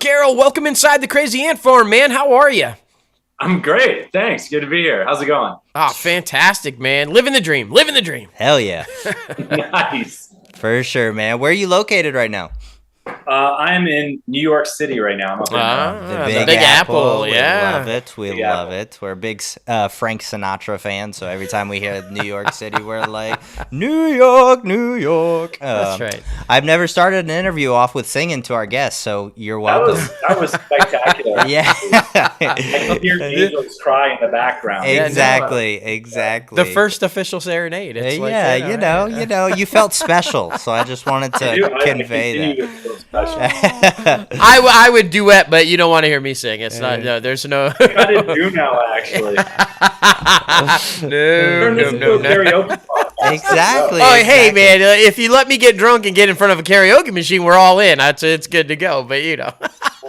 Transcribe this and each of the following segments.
Carroll, welcome inside the Crazy Ant Farm, man. How are you? I'm great. Thanks. Good to be here. How's it going? Oh, fantastic, man. Living the dream. Living the dream. Hell yeah. Nice. For sure, man. Where are you located right now? I am in New York City right now. I'm up in the Big Apple. Yeah. We love it. We love it. We're big Frank Sinatra fans, so every time we hear New York City, we're like, New York, New York. That's right. I've never started an interview off with singing to our guests, so you're welcome. That was spectacular. Yeah. I could hear angels cry in the background. Exactly. The first official serenade. It's you felt special, so I just wanted to convey that. I would duet, but you don't want to hear me sing. It's not. No, there's no. I didn't do now, actually. No. Exactly. Oh, hey, man! If you let me get drunk and get in front of a karaoke machine, we're all in. It's good to go. But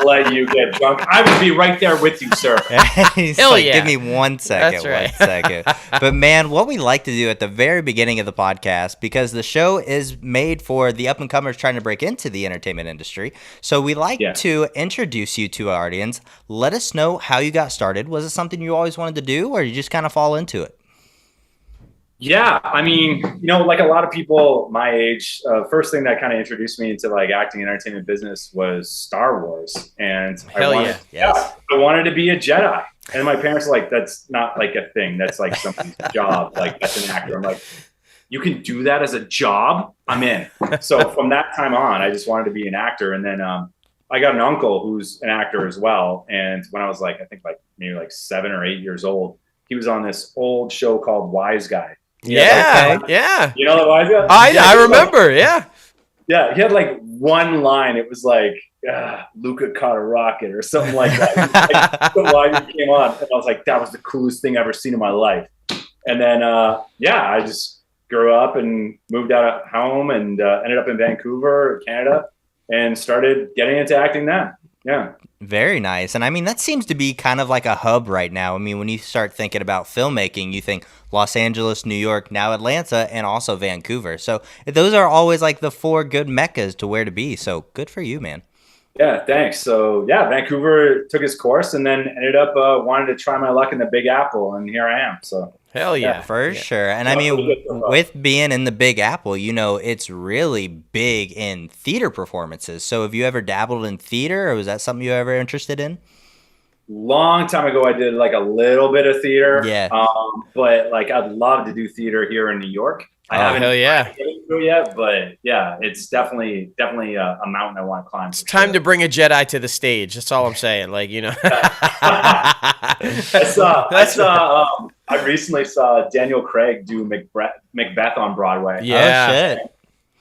let you get drunk. I would be right there with you, sir. Hell yeah. Give me 1 second. That's right. 1 second. But man, what we like to do at the very beginning of the podcast, because the show is made for the up-and-comers trying to break into the entertainment industry, so we like to introduce you to our audience. Let us know how you got started. Was it something you always wanted to do, or you just kind of fall into it? Yeah, I mean, like a lot of people my age, first thing that kind of introduced me into like acting and entertainment business was Star Wars, and I wanted to be a Jedi. And my parents were like, "That's not like a thing. That's like somebody's job. Like that's an actor." I'm like, "You can do that as a job? I'm in." So from that time on, I just wanted to be an actor, and then I got an uncle who's an actor as well. And when I was like, I think maybe 7 or 8 years old, he was on this old show called Wise Guy. Yeah. You know the Wise Guy? I remember, yeah. Yeah, he had like one line. It was like, Luca caught a rocket or something like that. The line came on, and I was like, that was the coolest thing I've ever seen in my life. And then, I just grew up and moved out of home and ended up in Vancouver, Canada, and started getting into acting then. Yeah. Very nice. And I mean, that seems to be kind of like a hub right now. I mean, when you start thinking about filmmaking, you think Los Angeles, New York, now Atlanta, and also Vancouver. So those are always like the 4 good meccas to where to be. So good for you, man. Yeah, thanks. So Vancouver took its course and then ended up wanting to try my luck in the Big Apple. And here I am. So hell yeah. For sure. And I mean, with being in the Big Apple, it's really big in theater performances. So have you ever dabbled in theater, or was that something you were ever interested in? Long time ago, I did like a little bit of theater. Yeah. But like I'd love to do theater here in New York. I haven't get into it yet, but yeah, it's definitely a mountain I want to climb. It's time to bring a Jedi to the stage. That's all I'm saying. I recently saw Daniel Craig do Macbeth on Broadway. Yeah. Oh, shit.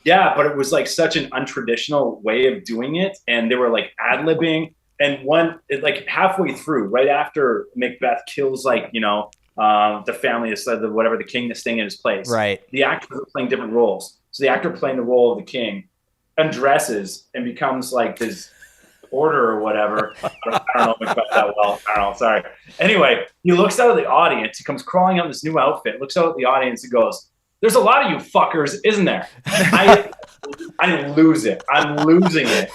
Yeah, but it was like such an untraditional way of doing it, and they were like ad-libbing. And halfway through, right after Macbeth kills the family is whatever the king is staying in his place. Right. The actors are playing different roles. So the actor playing the role of the king undresses and becomes like this order or whatever. I don't know Macbeth that well. I don't know. Sorry. Anyway, he looks out at the audience. He comes crawling out in this new outfit, looks out at the audience and goes, "There's a lot of you fuckers, isn't there?" I lose it. I'm losing it.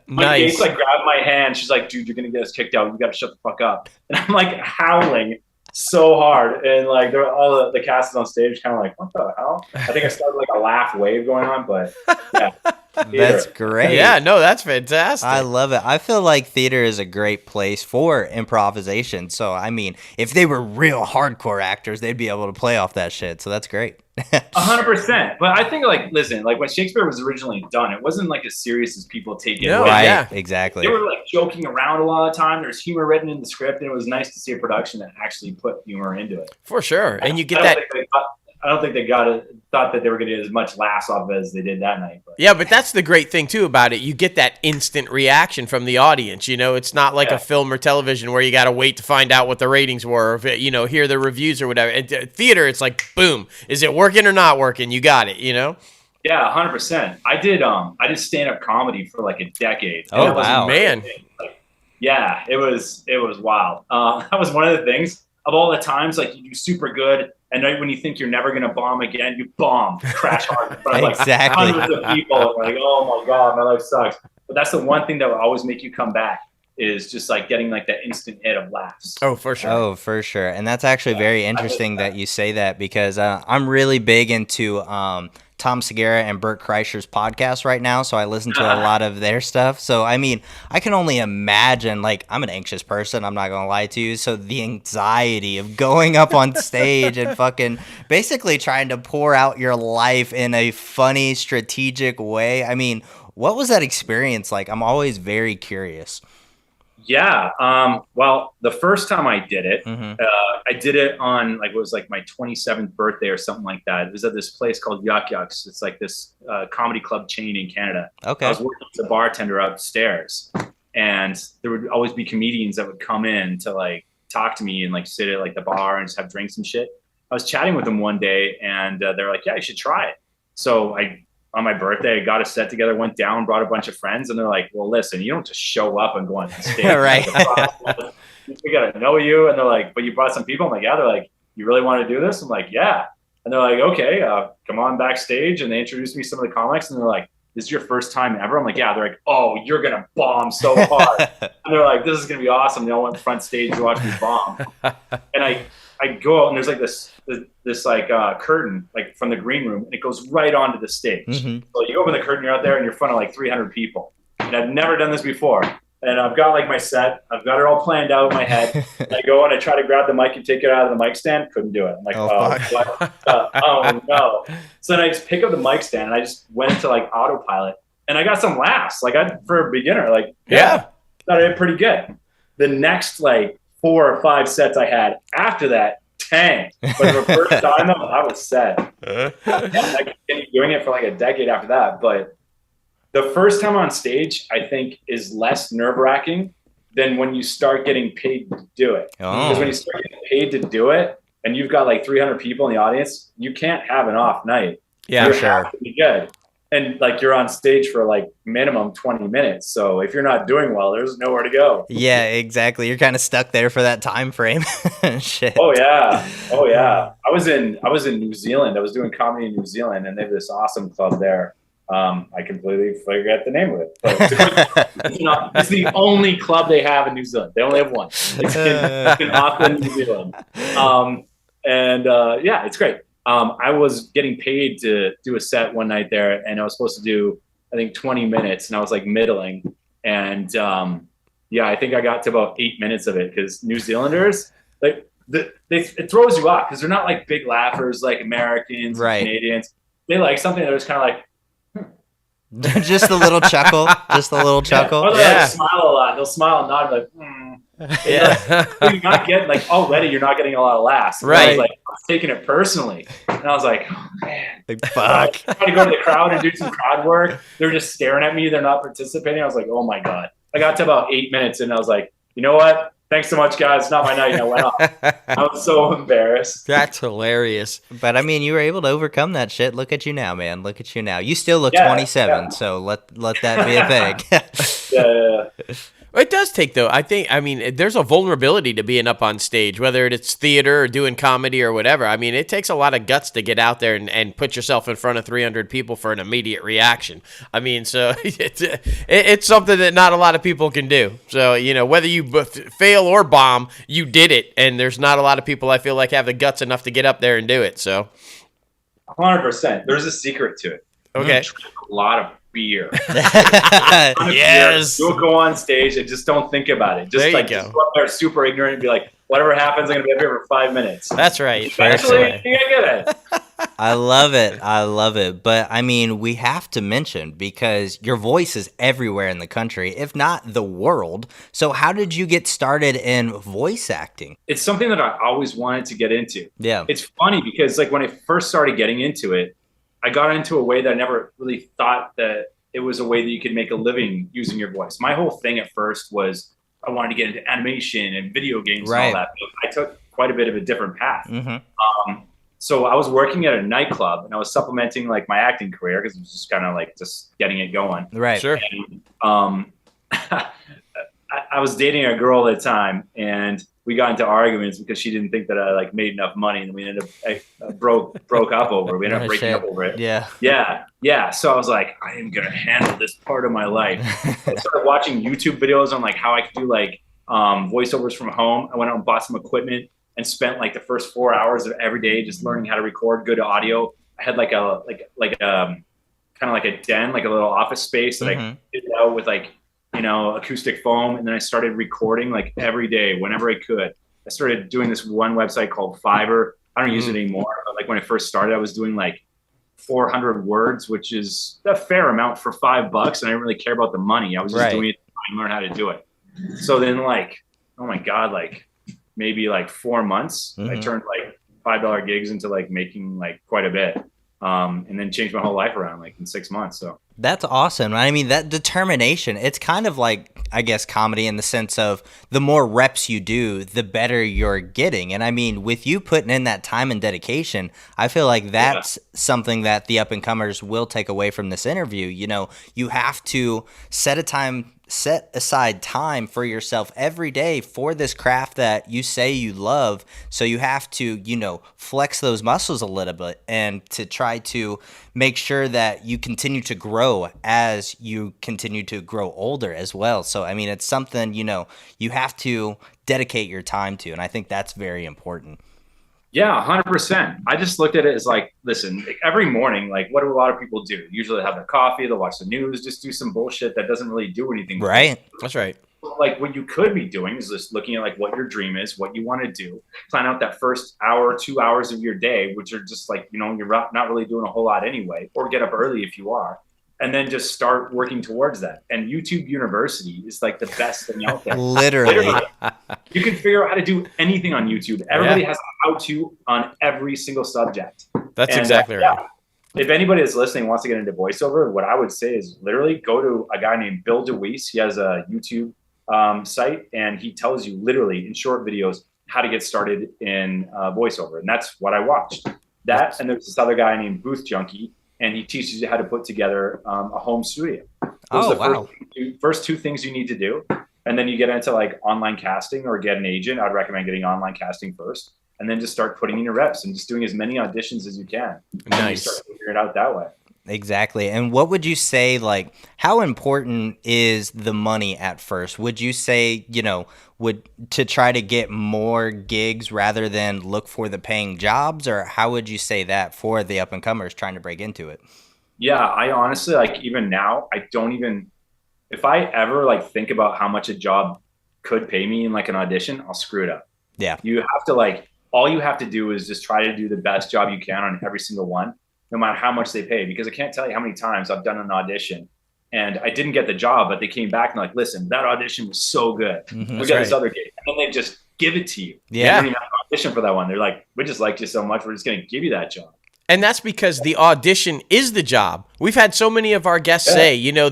My niece grabbed my hand. She's like, "Dude, you're going to get us kicked out. You got to shut the fuck up." And I'm like howling so hard, and like all the cast is on stage kind of like, what the hell? I think I started like a laugh wave going on, but yeah. That's great. Yeah, no, that's fantastic. I love it. I feel like theater is a great place for improvisation. So, I mean, if they were real hardcore actors, they'd be able to play off that shit. So that's great. 100%. But I think listen, when Shakespeare was originally done, it wasn't like as serious as people take it. No, right. Yeah. Exactly. They were like joking around a lot of the time. There's humor written in the script, and it was nice to see a production that actually put humor into it. For sure. And you get that. I don't think they thought that they were going to get as much laughs off as they did that night. But. Yeah, but that's the great thing too about it. You get that instant reaction from the audience. It's not like a film or television where you got to wait to find out what the ratings were, or hear the reviews or whatever. And theater, it's like, boom, is it working or not working? You got it. Yeah, 100%. I did stand-up comedy for like a decade. Oh wow, man. Yeah, it was wild. That was one of the things. Of all the times, you do super good, and right when you think you're never going to bomb again, you bomb, crash hard in front of hundreds of people, and like, oh my god, my life sucks. But that's the one thing that will always make you come back, is just like getting like that instant hit of laughs. Oh, for sure. Oh, for sure. And that's actually very interesting that you say that, because I'm really big into Tom Segura and Bert Kreischer's podcast right now. So I listen to a lot of their stuff. So, I mean, I can only imagine, like, I'm an anxious person. I'm not going to lie to you. So the anxiety of going up on stage and fucking basically trying to pour out your life in a funny, strategic way. I mean, what was that experience like? I'm always very curious. Yeah. Well, the first time I did it, I did it on like, it was like my 27th birthday or something like that. It was at this place called Yuck Yucks. It's like this comedy club chain in Canada. Okay. I was working as a bartender upstairs, and there would always be comedians that would come in to like talk to me and like sit at like the bar and just have drinks and shit. I was chatting with them one day, and they're like, yeah, you should try it. So on my birthday, I got a set together, went down, brought a bunch of friends, and they're like, well, listen, you don't just show up and go on stage. Right. We got to know you. And they're like, but you brought some people? I'm like, yeah. They're like, you really want to do this? I'm like, yeah. And they're like, okay, come on backstage. And they introduced me to some of the comics, and they're like, this is your first time ever? I'm like, yeah. They're like, oh, you're going to bomb so hard. And they're like, this is going to be awesome. They all went front stage to watch me bomb. And I go out, and there's like this like curtain like from the green room, and it goes right onto the stage. So you open the curtain, you're out there, and you're in front of like 300 people. And I've never done this before. And I've got like my set, I've got it all planned out in my head. I go and I try to grab the mic and take it out of the mic stand. Couldn't do it. I'm like, oh no. So then I just pick up the mic stand, and I just went into like autopilot, and I got some laughs. Like for a beginner, like, yeah, thought I did pretty good. The next like 4 or 5 sets I had after that, tanked. But the first time I was set. I continued doing it for like a decade after that. But the first time on stage, I think, is less nerve-wracking than when you start getting paid to do it. Because when you start getting paid to do it, and you've got like 300 people in the audience, you can't have an off night. Yeah, you sure. have to be good. And like you're on stage for like minimum 20 minutes. So if you're not doing well, there's nowhere to go. Yeah, exactly. You're kind of stuck there for that time frame. Shit. Oh yeah. I was in New Zealand. I was doing comedy in New Zealand, and they have this awesome club there. I completely forget the name of it. But it's the only club they have in New Zealand. They only have one. It's in Auckland, New Zealand. Yeah, it's great. I was getting paid to do a set one night there, and I was supposed to do, I think, 20 minutes, and I was like middling. And I think I got to about 8 minutes of it, because New Zealanders, like, it throws you off because they're not like big laughers like Americans, right, and Canadians. They like something that was kind of like, just a little chuckle, Or they'll like smile a lot. They'll smile and nod, like, Yeah. You're not getting, like, already you're not getting a lot of laughs. Right. I was like, I was taking it personally, and I was like, oh man, fuck. Trying to go to the crowd and do some crowd work. They're just staring at me. They're not participating. I was like, oh my god. I got to about 8 minutes, and I was like, you know what? Thanks so much, guys. It's not my night. And I went off. I was so embarrassed. That's hilarious. But I mean, you were able to overcome that shit. Look at you now, man. Look at you now. You still look 27, so let that be a thing. Yeah. It does take, though. I mean, there's a vulnerability to being up on stage, whether it's theater or doing comedy or whatever. I mean, it takes a lot of guts to get out there and put yourself in front of 300 people for an immediate reaction. I mean, so it's something that not a lot of people can do. So, whether you fail or bomb, you did it. And there's not a lot of people, I feel like, have the guts enough to get up there and do it. So 100%. There's a secret to it. Okay. Drink a lot of beer. Yes. You'll go on stage and just don't think about it. Just there like you go. Just go up there super ignorant and be like, whatever happens, I'm gonna be up here for 5 minutes. That's right. Actually, you're gonna get it. I love it. But I mean, we have to mention, because your voice is everywhere in the country, if not the world. So how did you get started in voice acting? It's something that I always wanted to get into. Yeah. It's funny because like when I first started getting into it, I got into a way that I never really thought that it was a way that you could make a living using your voice. My whole thing at first was I wanted to get into animation and video games and all that. But I took quite a bit of a different path. Mm-hmm. So I was working at a nightclub, and I was supplementing like my acting career because it was just kind of like just getting it going. Right. Sure. And, I was dating a girl at the time, and we got into arguments because she didn't think that I like made enough money, and we ended up broke up over it. We ended up breaking up over it. Yeah. So I was like, I am gonna handle this part of my life. I started watching YouTube videos on like how I could do like voiceovers from home. I went out and bought some equipment and spent like the first 4 hours of every day just learning how to record good audio. I had like a kind of like a den, like a little office space that I did out with like, you know, acoustic foam. And then I started recording like every day, whenever I could. I started doing this one website called Fiverr. I don't use it anymore, but like when I first started, I was doing like 400 words, which is a fair amount for $5. And I didn't really care about the money. I was just doing it to learn how to do it. So then like, oh my God, like maybe like 4 months, I turned like $5 gigs into like making like quite a bit. And then changed my whole life around like in 6 months. So that's awesome. I mean, that determination, it's kind of like, I guess, comedy in the sense of the more reps you do, the better you're getting. And I mean, with you putting in that time and dedication, I feel like that's something that the up and comers will take away from this interview. You know, you have to set aside time for yourself every day for this craft that you say you love. So you have to, you know, flex those muscles a little bit and to try to make sure that you continue to grow as you continue to grow older as well. So, I mean, it's something, you know, you have to dedicate your time to. And I think that's very important. Yeah, 100%. I just looked at it as like, listen, like every morning, like what do a lot of people do? Usually they have their coffee, they'll watch the news, just do some bullshit that doesn't really do anything. Right. That's right. Like what you could be doing is just looking at like what your dream is, what you want to do, plan out that first hour, 2 hours of your day, which are just like, you know, you're not really doing a whole lot anyway, or get up early if you are. And then just start working towards that. And YouTube University is like the best thing out there. Literally. You can figure out how to do anything on YouTube. Everybody has a how-to on every single subject. That's exactly right. If anybody that's listening wants to get into voiceover, what I would say is literally go to a guy named Bill DeWeese. He has a YouTube site, and he tells you literally in short videos how to get started in voiceover. And that's what I watched. That, and there's this other guy named Booth Junkie, and he teaches you how to put together a home studio. Those are the first two things you need to do. And then you get into like online casting or get an agent. I'd recommend getting online casting first, and then just start putting in your reps and just doing as many auditions as you can. Nice. And you start figuring it out that way. Exactly. And what would you say, like, how important is the money at first? Would you say, you know, to try to get more gigs rather than look for the paying jobs? Or how would you say that for the up and comers trying to break into it? Yeah, I honestly, like, even now, I don't even, if I ever like think about how much a job could pay me in like an audition, I'll screw it up. Yeah. You have to like, all you have to do is just try to do the best job you can on every single one, no matter how much they pay. Because I can't tell you how many times I've done an audition and I didn't get the job, but they came back and like, listen, that audition was so good. We got this other gig. And then they just give it to you. Yeah. You don't even have to audition for that one. They're like, we just liked you so much, we're just going to give you that job. And that's because the audition is the job. We've had so many of our guests say, you know,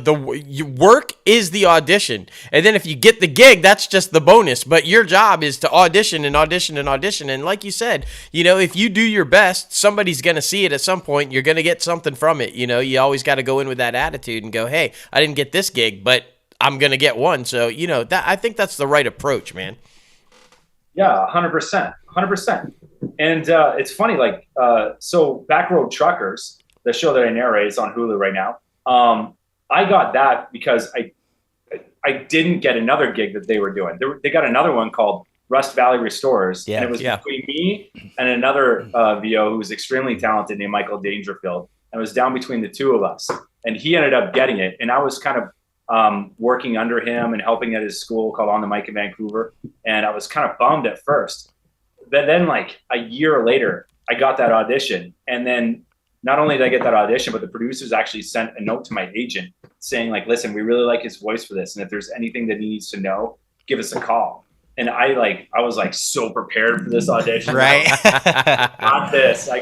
work is the audition. And then if you get the gig, that's just the bonus. But your job is to audition and audition and audition. And like you said, you know, if you do your best, somebody's going to see it at some point. You're going to get something from it. You know, you always got to go in with that attitude and go, hey, I didn't get this gig, but I'm going to get one. So, you know, I think that's the right approach, man. Yeah, 100%. 100%. And it's funny, like, so Back Road Truckers, the show that I narrate, is on Hulu right now. I got that because I didn't get another gig that they were doing. They got another one called Rust Valley Restorers. Yeah, and it was between me and another VO who was extremely talented named Michael Dangerfield. And it was down between the two of us. And he ended up getting it. And I was kind of working under him and helping at his school called On the Mic in Vancouver. And I was kind of bummed at first. But then like a year later, I got that audition. And then not only did I get that audition, but the producers actually sent a note to my agent saying like, listen, we really like his voice for this. And if there's anything that he needs to know, give us a call. And I was like so prepared for this audition. Right. I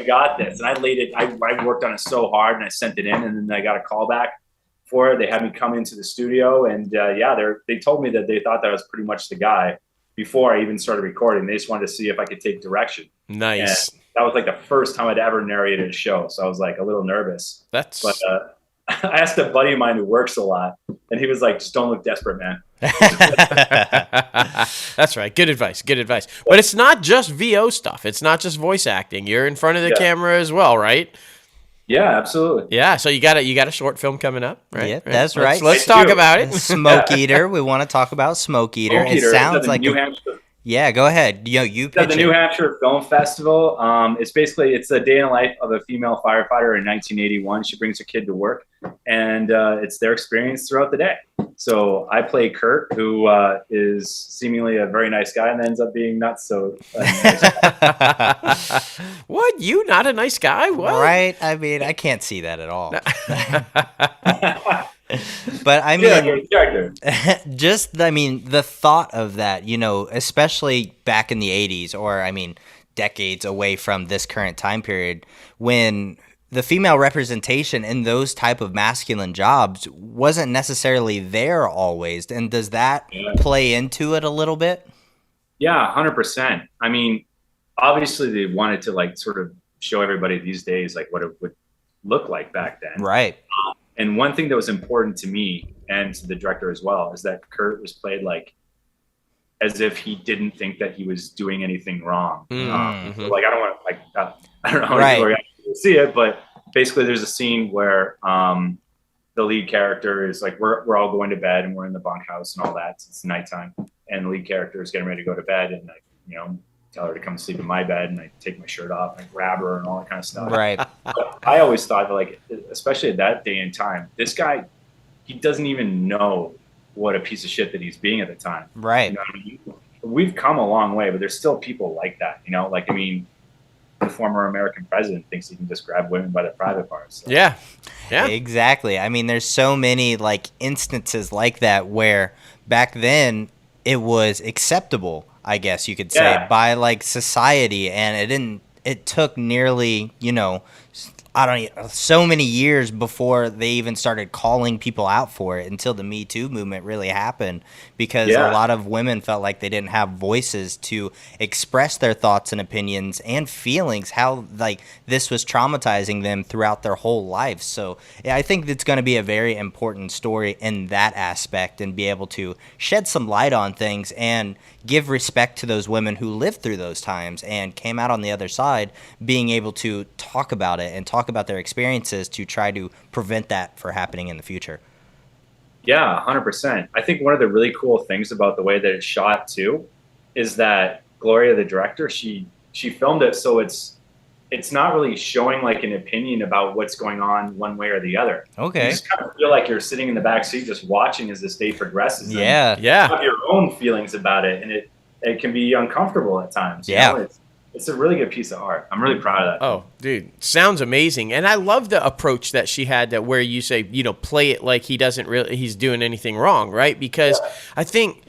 got this. And I laid it. I worked on it so hard and I sent it in, and then I got a call back for it. They had me come into the studio, and they told me that they thought that I was pretty much the guy before I even started recording. They just wanted to see if I could take direction. Nice. And that was like the first time I'd ever narrated a show. So I was like a little nervous. But I asked a buddy of mine who works a lot, and he was like, just don't look desperate, man. That's right. Good advice. Good advice. But it's not just VO stuff. It's not just voice acting. You're in front of the camera as well, right? Yeah, absolutely. Yeah. So you got a short film coming up, right? Yeah, that's right. Let's talk about it. Smoke Eater. We want to talk about Smoke Eater. Smoke Eater. It sounds like New Hampshire. Yeah, go ahead. You pitch the New Hampshire Film Festival. It's a day in the life of a female firefighter in 1981. She brings her kid to work, and it's their experience throughout the day. So I play Kurt, who is seemingly a very nice guy and ends up being not so nice. What? You not a nice guy? What? Right? I mean, I can't see that at all. But I mean, the thought of that, especially back in the 80s, or decades away from this current time period, when the female representation in those type of masculine jobs wasn't necessarily there always. And does that play into it a little bit? Yeah, 100%. I mean, obviously they wanted to sort of show everybody these days what it would look like back then. Right. And one thing that was important to me and to the director as well is that Kurt was played as if he didn't think that he was doing anything wrong. Mm-hmm. So I don't want I don't know how many people are going to see it, but basically there's a scene where the lead character is we're all going to bed and we're in the bunkhouse and all that. So it's nighttime, and the lead character is getting ready to go to bed, and tell her to come sleep in my bed, and I take my shirt off and I grab her and all that kind of stuff. Right. But I always thought that especially at that day and time, this guy, he doesn't even know what a piece of shit that he's being at the time. Right. You know what I mean? We've come a long way, but there's still people like that, the former American president thinks he can just grab women by their private parts. So. Yeah. Exactly. I mean, there's so many instances like that where back then it was acceptable, I guess you could say, by society, and it took nearly, so many years before they even started calling people out for it, until the Me Too movement really happened, because a lot of women felt like they didn't have voices to express their thoughts and opinions and feelings, how this was traumatizing them throughout their whole life. So yeah, I think it's going to be a very important story in that aspect, and be able to shed some light on things and give respect to those women who lived through those times and came out on the other side, being able to talk about it and talk about their experiences to try to prevent that from happening in the future. Yeah, 100%. I think one of the really cool things about the way that it's shot too is that Gloria, the director, she filmed it so it's not really showing an opinion about what's going on one way or the other. Okay. You just kind of feel like you're sitting in the back seat just watching as this day progresses. Yeah. And you have your own feelings about it, and it can be uncomfortable at times. Yeah. It's a really good piece of art. I'm really proud of that. Oh, dude, sounds amazing. And I love the approach that she had, that where you say, play it like he's doing anything wrong, right? Because I think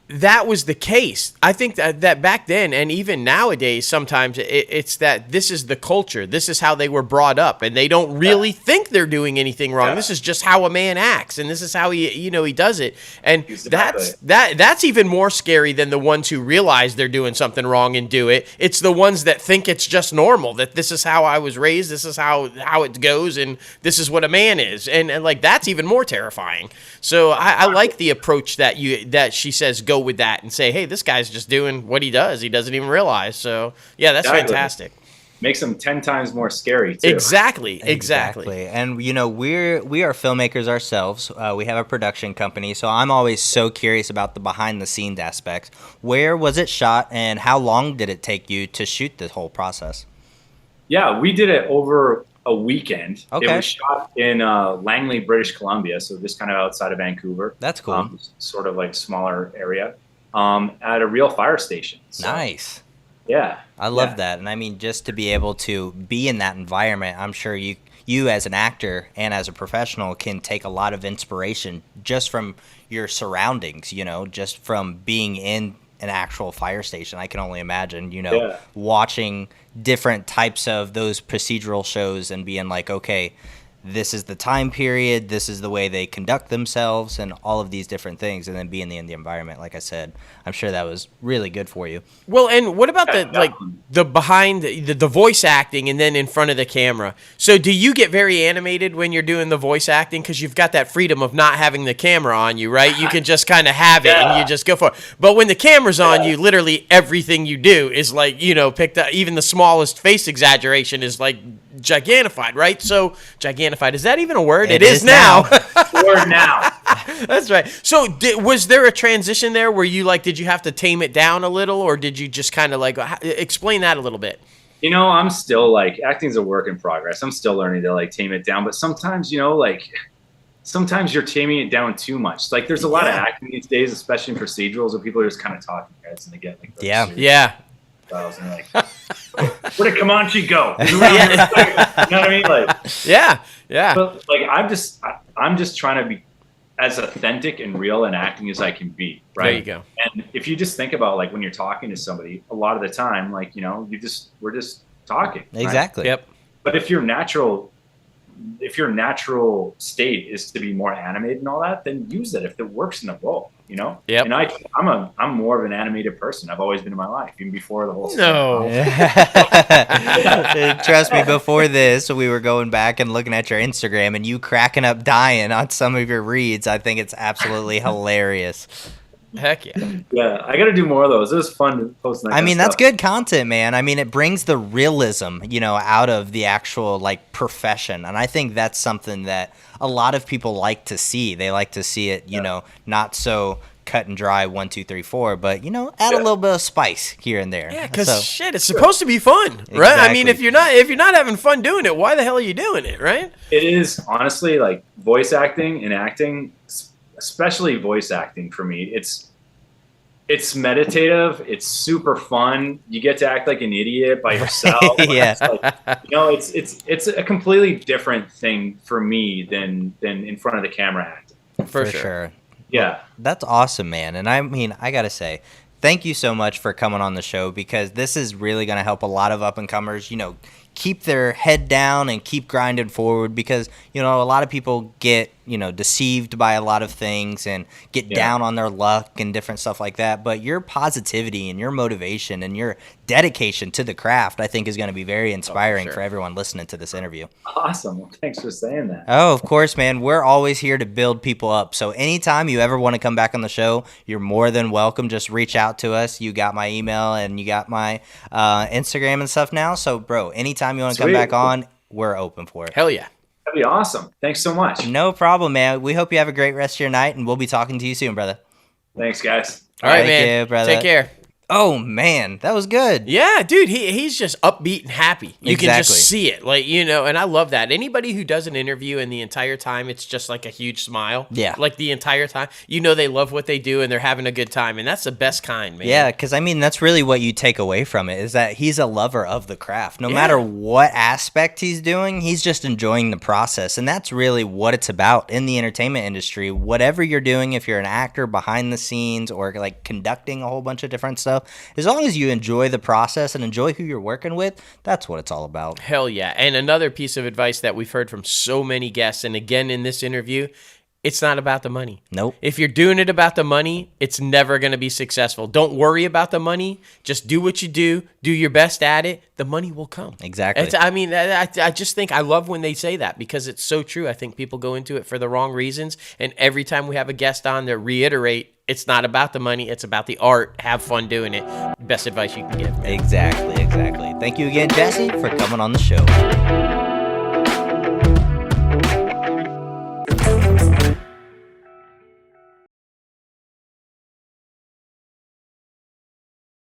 that was the case. I think that back then, and even nowadays, sometimes it's that this is the culture. This is how they were brought up, and they don't really think they're doing anything wrong. This is just how a man acts, and this is how he does it. And that's even more scary than the ones who realize they're doing something wrong and do it. It's the ones that think it's just normal, that this is how I was raised, this is how it goes, and this is what a man is. And that's even more terrifying. So I like the approach that she says, go with that and say, hey, this guy's just doing what he does. He doesn't even realize. So yeah, that's fantastic. Makes him 10 times more scary too. Exactly. And we are filmmakers ourselves. We have a production company, so I'm always so curious about the behind the scenes aspects. Where was it shot, and how long did it take you to shoot this whole process? Yeah, we did it over a weekend. Okay. It was shot in Langley, British Columbia, so just kind of outside of Vancouver. That's cool. Sort of smaller area, at a real fire station. So, nice. Yeah. I love that. And just to be able to be in that environment, I'm sure you as an actor and as a professional can take a lot of inspiration just from your surroundings, just from being in an actual fire station. I can only imagine, watching different types of those procedural shows and being like, okay, this is the time period, this is the way they conduct themselves, and all of these different things, and then being in the environment, like I said, I'm sure that was really good for you. Well, and what about the behind the voice acting and then in front of the camera? So do you get very animated when you're doing the voice acting because you've got that freedom of not having the camera on you, right? You can just kind of have it and you just go for it. But when the camera's on you, literally everything you do is like, picked up. Even the smallest face exaggeration is like gigantified, right? So gigantified, is that even a word? It is now. Word now. That's right. So was there a transition there where you did you have to tame it down a little, or did you just kind of explain that a little bit? I'm still acting's a work in progress. I'm still learning to tame it down, but sometimes, sometimes you're taming it down too much. There's a lot of acting these days, especially in procedurals, where people are just kind of talking heads and they get yeah. styles and where did Comanche go? You know what I mean? Yeah. But I'm just trying to be as authentic and real in acting as I can be. Right. There you go. And if you just think about when you're talking to somebody, a lot of the time, we're just talking. Exactly. Right? Yep. But if your natural state is to be more animated and all that, then use it if it works in the role, Yep. And I'm more of an animated person. I've always been in my life, even before the whole No. Trust me, before this, we were going back and looking at your Instagram and you cracking up dying on some of your reads. I think it's absolutely hilarious. Heck yeah. Yeah, I got to do more of those. It was fun to post. That's good content, man. It brings the realism, out of the actual profession. And I think that's something that a lot of people like to see. They like to see it, not so cut and dry 1, 2, 3, 4, but add a little bit of spice here and there. Yeah, because it's supposed to be fun, right? Exactly. If you're not having fun doing it, why the hell are you doing it, right? It is honestly voice acting and acting, especially voice acting for me. It's meditative. It's super fun. You get to act like an idiot by yourself. Yeah. It's a completely different thing for me than in front of the camera acting. For sure. Yeah. That's awesome, man. And I got to say, thank you so much for coming on the show, because this is really going to help a lot of up-and-comers, keep their head down and keep grinding forward, because, a lot of people get, deceived by a lot of things and get down on their luck and different stuff like that. But your positivity and your motivation and your dedication to the craft, I think, is going to be very inspiring for everyone listening to this interview. Awesome. Well, thanks for saying that. Oh, of course, man. We're always here to build people up. So anytime you ever want to come back on the show, you're more than welcome. Just reach out to us. You got my email and you got my Instagram and stuff now. So, bro, anytime you want to come back on, we're open for it. Hell yeah. That'd be awesome. Thanks so much. No problem, man. We hope you have a great rest of your night, and we'll be talking to you soon, brother. Thanks, guys. All right, Thank man. you, brother. Take care. Oh, man. That was good. Yeah, dude, he's just upbeat and happy. You can Exactly. just see it. And I love that. Anybody who does an interview and the entire time it's just a huge smile. Yeah. The entire time. They love what they do and they're having a good time. And that's the best kind, man. Yeah, because, that's really what you take away from it, is that he's a lover of the craft. No matter what aspect he's doing, he's just enjoying the process. And that's really what it's about in the entertainment industry. Whatever you're doing, if you're an actor behind the scenes or conducting a whole bunch of different stuff, as long as you enjoy the process and enjoy who you're working with, that's what it's all about. Hell yeah. And another piece of advice that we've heard from so many guests, and again in this interview, it's not about the money. Nope. If you're doing it about the money, it's never going to be successful. Don't worry about the money. Just do what you do. Do your best at it. The money will come. Exactly. I just think I love when they say that, because it's so true. I think people go into it for the wrong reasons. And every time we have a guest on to reiterate, it's not about the money. It's about the art. Have fun doing it. Best advice you can give. Exactly. Thank you again, Jesse, for coming on the show.